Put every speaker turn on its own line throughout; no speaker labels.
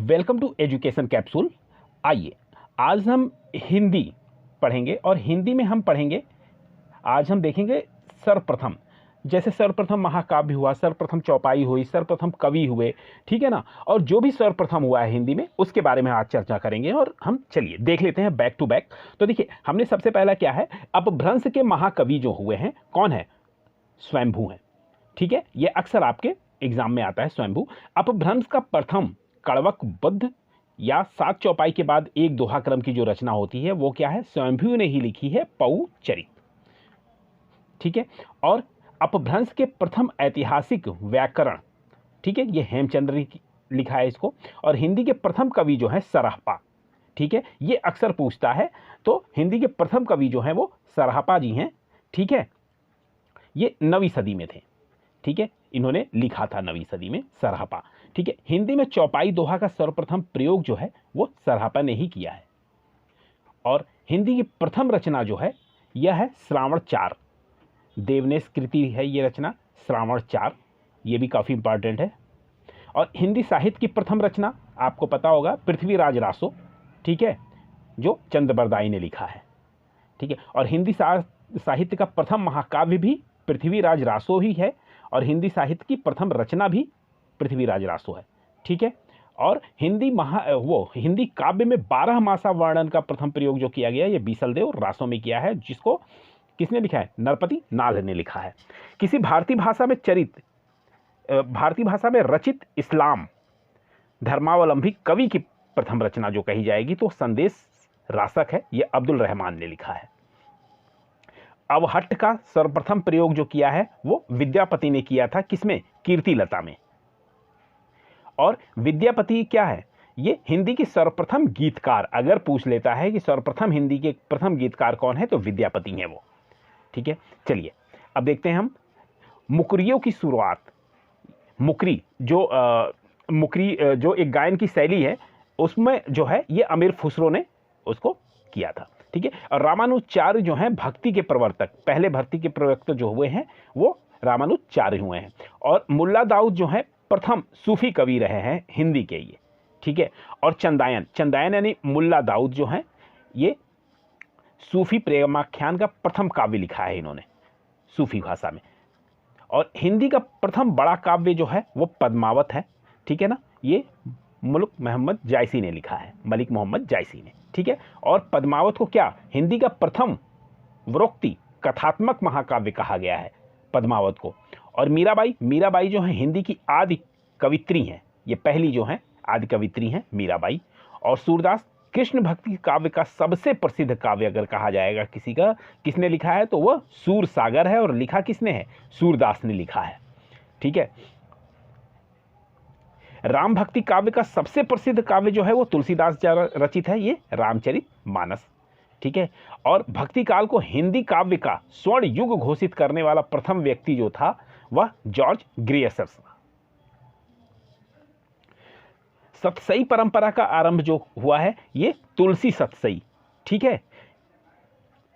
Welcome to education capsule. आइए आज हम हिंदी पढ़ेंगे और हिंदी में हम पढ़ेंगे, आज हम देखेंगे सर्वप्रथम। जैसे सर्वप्रथम महाकाव्य हुआ, सर्वप्रथम चौपाई हुई, सर्वप्रथम कवि हुए, ठीक है ना। और जो भी सर्वप्रथम हुआ है हिंदी में उसके बारे में आज चर्चा करेंगे। और हम चलिए देख लेते हैं बैक टू बैक। तो देखिए हमने सबसे पहला क्या है, अपभ्रंश के महाकवि जो हुए हैं कौन है, स्वयंभू हैं। ठीक है, ये अक्सर आपके एग्जाम में आता है स्वयंभू। अपभ्रंश का प्रथम कड़वक बुद्ध या 7 चौपाई के बाद एक दोहा क्रम की जो रचना होती है वो क्या है, स्वयंभू ने ही लिखी है, पऊ चरित। ठीक है, और अपभ्रंश के प्रथम ऐतिहासिक व्याकरण, ठीक है, ये हेमचंद्र ने लिखा है इसको। और हिंदी के प्रथम कवि जो है सरहपा, ठीक है, ये अक्सर पूछता है। तो हिंदी के प्रथम कवि जो हैं वो सरहपा जी हैं। ठीक है, ये 9वीं सदी में थे। ठीक है, इन्होंने लिखा था 9वीं सदी में, सरहपा। ठीक है, हिंदी में चौपाई दोहा का सर्वप्रथम प्रयोग जो है वो सरहपा ने ही किया है। और हिंदी की प्रथम रचना जो है यह है श्रावण 4, देवनेश कृति है ये रचना, श्रावण 4, ये भी काफ़ी इंपॉर्टेंट है। और हिंदी साहित्य की प्रथम रचना आपको पता होगा पृथ्वीराज रासो, ठीक है, जो चंद्रबरदाई ने लिखा है। ठीक है, और हिंदी साहित्य का प्रथम महाकाव्य भी पृथ्वीराज रासो ही है, और हिंदी साहित्य की प्रथम रचना भी पृथ्वीराज रासो है। ठीक है, और हिंदी काव्य में 12 मासा वर्णन का प्रथम प्रयोग जो किया गया ये बीसलदेव रासो में किया है, जिसको किसने लिखा है, नरपति नाल ने लिखा है। किसी भारतीय भाषा में रचित इस्लाम धर्मावलंबी कवि की प्रथम रचना जो कही जाएगी तो संदेश रासक है, ये अब्दुल रहमान ने लिखा है। अवहट्ट का सर्वप्रथम प्रयोग जो किया है वो विद्यापति ने किया था, किसमें, कीर्तिलता में। और विद्यापति क्या है, ये हिंदी की सर्वप्रथम गीतकार, अगर पूछ लेता है कि सर्वप्रथम हिंदी के प्रथम गीतकार कौन है तो विद्यापति हैं वो। ठीक है, चलिए अब देखते हैं हम मुकरियों की शुरुआत। मुकरी जो एक गायन की शैली है उसमें जो है ये अमीर खुसरो ने उसको किया था। ठीक है, और रामानुजाचार्य जो हैं भक्ति के प्रवर्तक, पहले भक्ति के प्रवर्तक जो हुए हैं वो रामानुजाचार्य हुए हैं। और मुल्ला दाऊद जो है प्रथम सूफी कवि रहे हैं हिंदी के ये। ठीक है, और चंदायन यानी मुल्ला दाऊद जो हैं ये सूफी प्रेमाख्यान का प्रथम काव्य लिखा है इन्होंने सूफी भाषा में। और हिंदी का प्रथम बड़ा काव्य जो है वो पद्मावत है। ठीक है ना, ये मलिक मोहम्मद जायसी ने लिखा है, मलिक मोहम्मद जायसी ने। ठीक है, और पद्मावत को क्या हिंदी का प्रथम वरोक्ति कथात्मक महाकाव्य कहा गया है पद्मावत को। और मीराबाई जो है हिंदी की आदि कवित्री हैं, ये पहली जो हैं आदि कवित्री हैं मीराबाई। और सूरदास कृष्ण भक्ति काव्य का सबसे प्रसिद्ध काव्य अगर कहा जाएगा किसी का, किसने लिखा है तो वह सूर सागर है, और लिखा किसने है, सूरदास ने लिखा है। ठीक है, राम भक्ति काव्य का सबसे प्रसिद्ध काव्य जो है वो तुलसीदास द्वारा रचित है, ये रामचरित मानस। ठीक है, और भक्ति काल को हिंदी काव्य का स्वर्ण युग घोषित करने वाला प्रथम व्यक्ति जो था वह जॉर्ज ग्रियर्सन। सतसई परंपरा का आरंभ जो हुआ है ये तुलसी सतसई। ठीक है,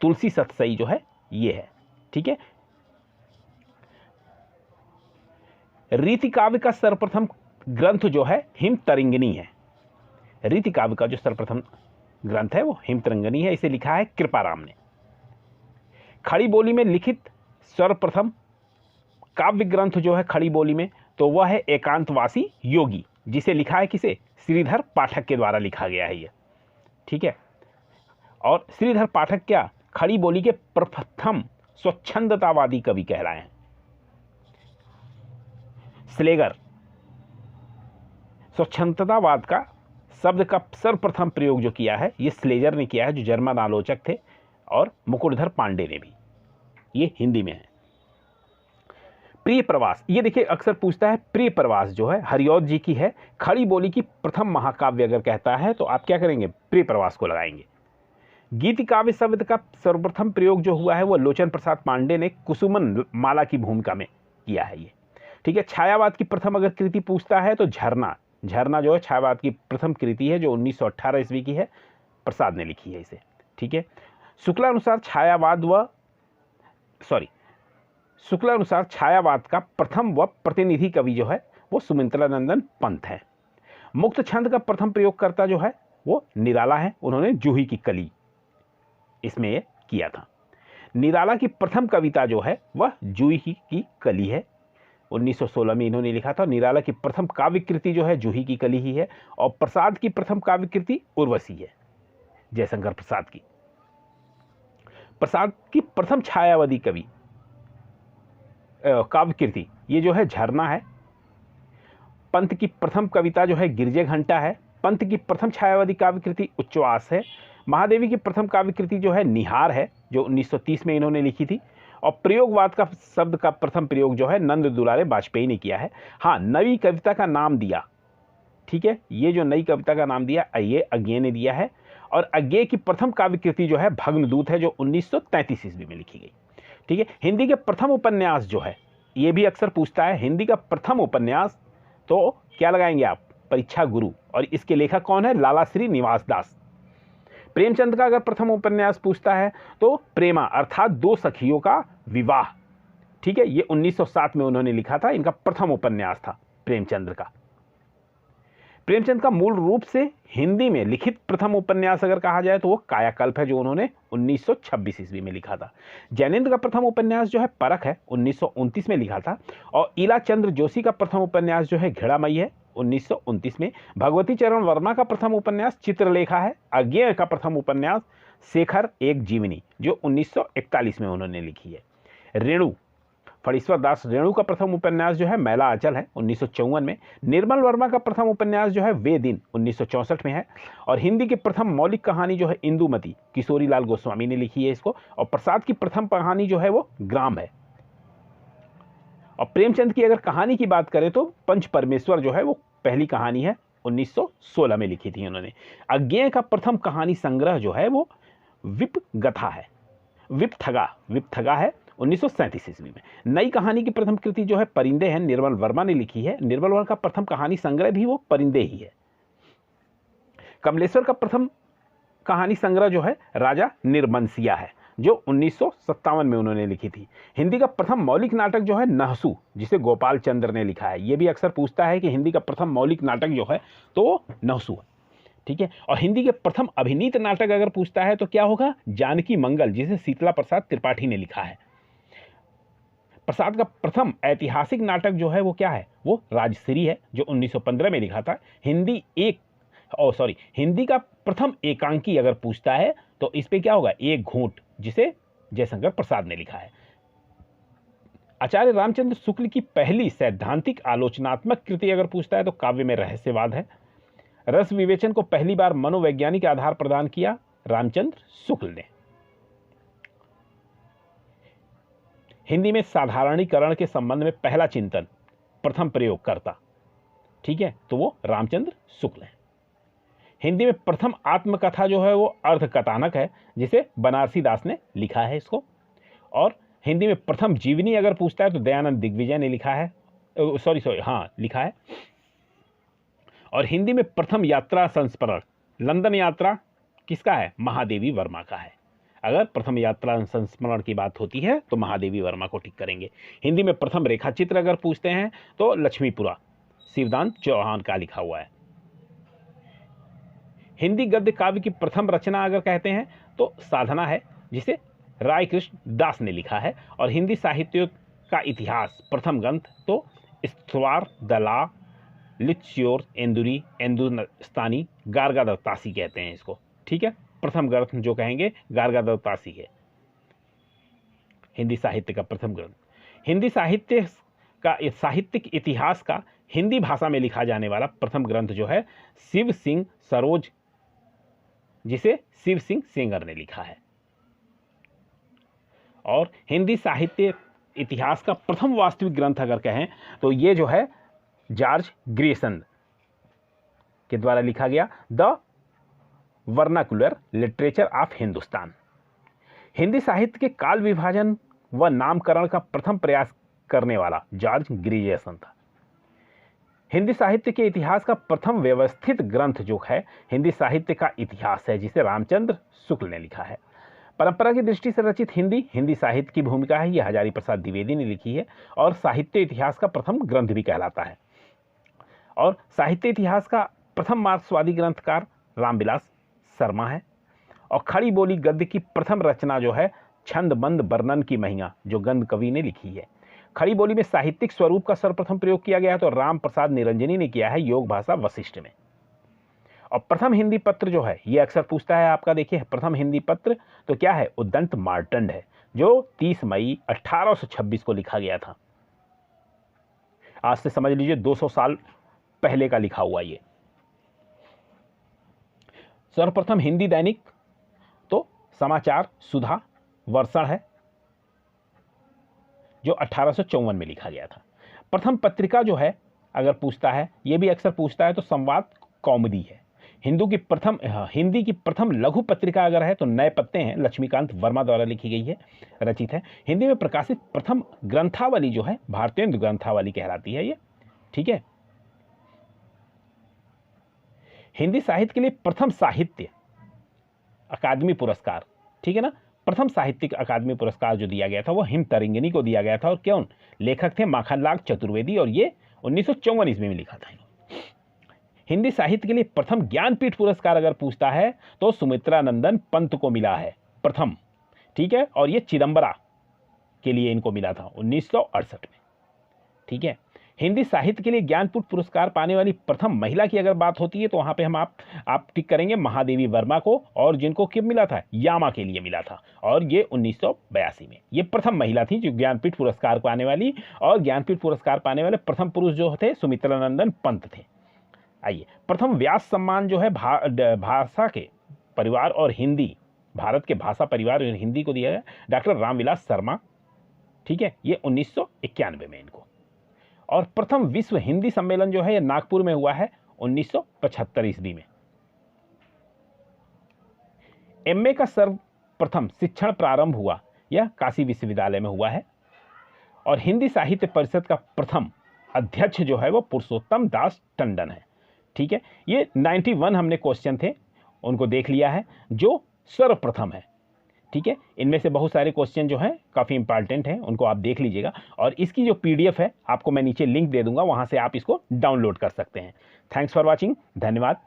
तुलसी सतसई जो है ये है। ठीक है, रीति काव्य का सर्वप्रथम ग्रंथ जो है हिमतरंगिणी है। रीति काव्य का जो सर्वप्रथम ग्रंथ है वो हिमतरंगिणी है, इसे लिखा है कृपाराम ने। खड़ी बोली में लिखित सर्वप्रथम काव्य ग्रंथ जो है खड़ी बोली में तो वह है एकांतवासी योगी, जिसे लिखा है किसे, श्रीधर पाठक के द्वारा लिखा गया है ये। ठीक है, और श्रीधर पाठक क्या खड़ी बोली के प्रथम स्वच्छंदतावादी कवि कहलाए हैं। स्लेगर स्वच्छंदतावाद का शब्द का सर्वप्रथम प्रयोग जो किया है ये स्लेजर ने किया है, जो जर्मन आलोचक थे, और मुकुटधर पांडे ने भी, ये हिंदी में है। प्रिय प्रवास, ये देखिए अक्सर पूछता है, प्रिय प्रवास जो है हरिऔध जी की है। खड़ी बोली की प्रथम महाकाव्य अगर कहता है तो आप क्या करेंगे, प्रिय प्रवास को लगाएंगे। गीति काव्य शब्द का सर्वप्रथम प्रयोग जो हुआ है वो लोचन प्रसाद पांडे ने कुसुमन माला की भूमिका में किया है ये। ठीक है, छायावाद की प्रथम अगर कृति पूछता है तो झरना जो है छायावाद की प्रथम कृति है जो 1918 ईस्वी की है, प्रसाद ने लिखी है इसे। ठीक है, शुक्लानुसार छायावाद का प्रथम व प्रतिनिधि कवि जो है वो सुमित्रा नंदन पंत है। मुक्त छंद का प्रथम प्रयोगकर्ता जो है वो निराला है, उन्होंने जूही की कली इसमें ये किया था। निराला की प्रथम कविता जो है वह जूही की कली है, 1916 में इन्होंने लिखा था। निराला की प्रथम काव्य कृति जो है जूही की कली ही है, और प्रसाद की प्रथम काव्य कृति उर्वशी है, जयशंकर प्रसाद की। प्रसाद की प्रथम छायावादी कवि काव्य कृति ये जो है झरना है। पंत की प्रथम कविता जो है गिरजे घंटा है। पंत की प्रथम छायावादी काव्य कृति उच्चवास है। महादेवी की प्रथम काव्य कृति जो है निहार है, जो 1930 में इन्होंने लिखी थी। और प्रयोगवाद का शब्द का प्रथम प्रयोग जो है नंद दुलारे वाजपेयी ने किया है। हाँ, नई कविता का नाम दिया, ठीक है, ये जो नई कविता का नाम दिया ये अज्ञेय ने दिया है। और अज्ञेय की प्रथम काव्य कृति जो है भग्नदूत है, जो 1933 ईस्वी में लिखी गई, ठीक है। हिंदी के प्रथम उपन्यास जो है, ये भी अक्सर पूछता है, हिंदी का प्रथम उपन्यास, तो क्या लगाएंगे आप, परीक्षा गुरु। और इसके लेखक कौन है, लाला श्री निवास दास। प्रेमचंद का अगर प्रथम उपन्यास पूछता है तो प्रेमा अर्थात दो सखियों का विवाह, ठीक है, ये 1907 में उन्होंने लिखा था, इनका प्रथम उपन्यास था प्रेमचंद का। प्रेमचंद का मूल रूप से हिंदी में लिखित प्रथम उपन्यास अगर कहा जाए तो वो कायाकल्प है, जो उन्होंने 1926 ईस्वी में लिखा था। जैनेन्द्र का प्रथम उपन्यास जो है परख है, 1929 में लिखा था। और ईला चंद्र जोशी का प्रथम उपन्यास जो है घृणामयी है, 1929 में। भगवती चरण वर्मा का प्रथम उपन्यास चित्रलेखा है। अज्ञेय का प्रथम उपन्यास शेखर एक जीवनी, जो 1941 में उन्होंने लिखी है। रेणु फणीश्वर दास रेणु का प्रथम उपन्यास जो है मैला आंचल है, 1954 में। निर्मल वर्मा का प्रथम उपन्यास जो है वे दिन, 1964 में है। और हिंदी की प्रथम मौलिक कहानी जो है इंदुमती, किशोरी लाल गोस्वामी ने लिखी है इसको। और प्रसाद की प्रथम कहानी जो है वो ग्राम है। और प्रेमचंद की अगर कहानी की बात करें तो पंच परमेश्वर जो है वो पहली कहानी है, 1916 में लिखी थी उन्होंने। अज्ञेय का प्रथम कहानी संग्रह जो है वो विपगथा है, विपथगा है, 1937 ईस्वी में। नई कहानी की प्रथम कृति जो है परिंदे है, निर्मल वर्मा ने लिखी है। निर्मल वर्मा का प्रथम कहानी संग्रह भी वो परिंदे ही है। कमलेश्वर का प्रथम कहानी संग्रह जो है राजा निर्मंसिया है, जो 1957 में उन्होंने लिखी थी। हिंदी का प्रथम मौलिक नाटक जो है नहसू, जिसे गोपाल चंद्र ने लिखा है। ये भी अक्सर पूछता है कि हिंदी का प्रथम मौलिक नाटक जो है तो वो नहसू है, ठीक है। और हिंदी के प्रथम अभिनीत नाटक अगर पूछता है तो क्या होगा, जानकी मंगल, जिसे शीतला प्रसाद त्रिपाठी ने लिखा है। प्रसाद का प्रथम ऐतिहासिक नाटक जो है वो क्या है, वो राजश्री है, जो 1915 में लिखा था। हिंदी का प्रथम एकांकी अगर पूछता है तो इस पे क्या होगा, एक घूंट, जिसे जयशंकर प्रसाद ने लिखा है। आचार्य रामचंद्र शुक्ल की पहली सैद्धांतिक आलोचनात्मक कृति अगर पूछता है तो काव्य में रहस्यवाद है। रस विवेचन को पहली बार मनोवैज्ञानिक आधार प्रदान किया रामचंद्र शुक्ल ने। हिंदी में साधारणीकरण के संबंध में पहला चिंतन, प्रथम प्रयोगकर्ता, ठीक है, तो वो रामचंद्र शुक्ल है। हिंदी में प्रथम आत्मकथा जो है वो अर्धकथानक है, जिसे बनारसी दास ने लिखा है इसको। और हिंदी में प्रथम जीवनी अगर पूछता है तो दयानंद दिग्विजय ने लिखा है, लिखा है। और हिंदी में प्रथम यात्रा संस्मरण लंदन यात्रा किसका है, महादेवी वर्मा का है। अगर प्रथम यात्रा संस्मरण की बात होती है तो महादेवी वर्मा को टिक करेंगे। हिंदी में प्रथम रेखा चित्र अगर पूछते हैं तो लक्ष्मीपुरा शिवदान चौहान का लिखा हुआ है। हिंदी गद्य काव्य की प्रथम रचना अगर कहते हैं तो साधना है, जिसे राय कृष्ण दास ने लिखा है। और हिंदी साहित्य का इतिहास प्रथम ग्रंथ तो स्तवार दला लिच्योर एंदुरी एंदुस्तानी गार्गा दत्तासी कहते हैं इसको, ठीक है। प्रथम ग्रंथ जो कहेंगे गार्गा दत्तासी है, हिंदी साहित्य का प्रथम ग्रंथ। हिंदी साहित्यिक इतिहास का हिंदी भाषा में लिखा जाने वाला प्रथम ग्रंथ जो है शिव सिंह सरोज, जिसे शिव सिंह सेंगर ने लिखा है। और हिंदी साहित्य इतिहास का प्रथम वास्तविक ग्रंथ अगर कहें तो ये जो है जॉर्ज ग्रेसन के द्वारा लिखा गया the vernacular literature of Hindustan. Hindi साहित्य के काल विभाजन व नामकरण का प्रथम प्रयास करने वाला जॉर्ज ग्रेसन था। हिंदी साहित्य के इतिहास का प्रथम व्यवस्थित ग्रंथ जो है हिंदी साहित्य का इतिहास है, जिसे रामचंद्र शुक्ल ने लिखा है। परंपरा की दृष्टि से रचित हिंदी साहित्य की भूमिका है, यह हजारी प्रसाद द्विवेदी ने लिखी है और साहित्य इतिहास का प्रथम ग्रंथ भी कहलाता है। और साहित्य इतिहास का प्रथम मार्क्सवादी ग्रंथकार रामविलास शर्मा है। और खड़ी बोली गद्य की प्रथम रचना जो है छंदबंद वर्णन की महिमा, जो गद्य कवि ने लिखी है। खड़ी बोली में साहित्यिक स्वरूप का सर्वप्रथम प्रयोग किया गया है तो राम प्रसाद निरंजनी ने किया है योग भाषा वशिष्ठ में। और प्रथम हिंदी पत्र जो है, ये अक्सर पूछता है आपका, देखिए प्रथम हिंदी पत्र तो क्या है, उद्दंत मार्तंड है, जो 30 मई 1826 को लिखा गया था। आज से समझ लीजिए 200 साल पहले का लिखा हुआ ये। सर्वप्रथम हिंदी दैनिक तो समाचार सुधा वर्षण है, जो 1854 में लिखा गया था। प्रथम पत्रिका जो है अगर पूछता है, ये भी अक्सर पूछता है, तो संवाद कौमुदी है। हिंदी की प्रथम लघु पत्रिका अगर है तो नए पत्ते हैं, लक्ष्मीकांत वर्मा द्वारा लिखी गई है, रचित है। हिंदी में प्रकाशित प्रथम ग्रंथावली जो है भारतेंदु ग्रंथावली कहलाती है ये, ठीक है। हिंदी साहित्य के लिए प्रथम साहित्य अकादमी पुरस्कार, ठीक है ना, प्रथम साहित्यिक अकादमी पुरस्कार जो दिया गया था वो हिमतरंगिनी को दिया गया था। और कौन लेखक थे, माखनलाल चतुर्वेदी, और ये 1954 ईस्वी में लिखा था। हिंदी साहित्य के लिए प्रथम ज्ञानपीठ पुरस्कार अगर पूछता है तो सुमित्रानंदन पंत को मिला है प्रथम, ठीक है। और ये चिदंबरा के लिए इनको मिला था 1968 में, ठीक है। हिंदी साहित्य के लिए ज्ञानपीठ पुरस्कार पाने वाली प्रथम महिला की अगर बात होती है तो वहां पे हम आप टिक करेंगे महादेवी वर्मा को, और जिनको कब मिला था, यामा के लिए मिला था, और ये 1982 में। ये प्रथम महिला थी जो ज्ञानपीठ पुरस्कार पाने वाली, और ज्ञानपीठ पुरस्कार पाने वाले प्रथम पुरुष जो थे सुमित्रानंदन पंत थे। आइए, प्रथम व्यास सम्मान जो है भाषा के परिवार और हिंदी, भारत के भाषा परिवार और हिंदी को दिया है डॉक्टर रामविलास शर्मा, ठीक है, ये 1991 में इनको। और प्रथम विश्व हिंदी सम्मेलन जो है ये नागपुर में हुआ है 1975 ईस्वी में। एमए का सर्वप्रथम शिक्षण प्रारंभ हुआ यह काशी विश्वविद्यालय में हुआ है। और हिंदी साहित्य परिषद का प्रथम अध्यक्ष जो है वो पुरुषोत्तम दास टंडन है, ठीक है। ये 91 हमने क्वेश्चन थे उनको देख लिया है जो सर्वप्रथम है, ठीक है। इनमें से बहुत सारे क्वेश्चन जो हैं काफ़ी इंपॉर्टेंट हैं, उनको आप देख लीजिएगा। और इसकी जो पीडीएफ है आपको मैं नीचे लिंक दे दूंगा, वहां से आप इसको डाउनलोड कर सकते हैं। थैंक्स फॉर वॉचिंग, धन्यवाद।